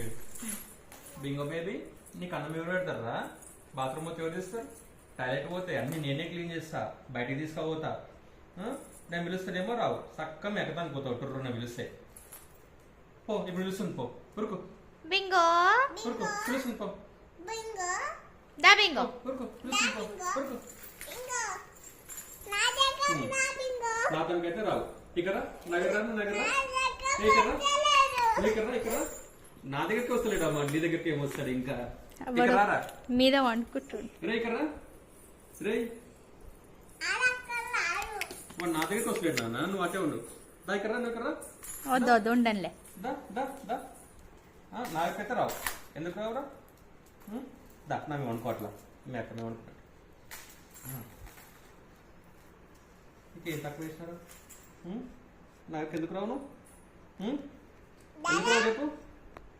మీరు Bingo baby నీకు అన్నం ఎవరు పెడతారా? బాత్రూమ్ పోతే ఎవరు తీస్తారు? టాయిలెట్ పోతే అన్ని నేనే క్లీన్ చేస్తా, బయటికి తీసుకుపోతా. నేను పిలుస్తానేమో రావు, చక్కగా మెక్కతాను పోతావు టూర్ నేను పిలిస్తే. పో ఇప్పుడు పిలుస్తుంది, పో ఉరుకు బింగో ఉరుకు పిలుస్తుంది, పో దా బింగో ఉరుకు పిలుస్తుంది, పో ఉరుకు. నాతోనికైతే రావు. ఇక్కడ నగర ఇక్కడ నా దగ్గరికి వస్తలేడు అమ్మా, నీ దగ్గరికి ఏమొస్తాడు ఇంకా. ఇక్కడ రారా మీద వండుకుంటాడు. రే ఇక్కడ రే వాడు నా దగ్గరికి వస్తలేడు నాన్న, నువ్వు అటే ఉండు. దా ఇక్కడ నువ్వు ఇక్కడ వద్దు వద్దు ఉండనులే. దా దా దా నా దగ్గరైతే రావు. ఎందుకు రావురా? దా నా మేము అనుకోవట్లా, మీ అక్కడ మేము అనుకుంటా. ఇంకేం తక్కువ చేసినారు? నాకు ఎందుకు రావు నువ్వు? ఎందుకు రావు చెప్పు.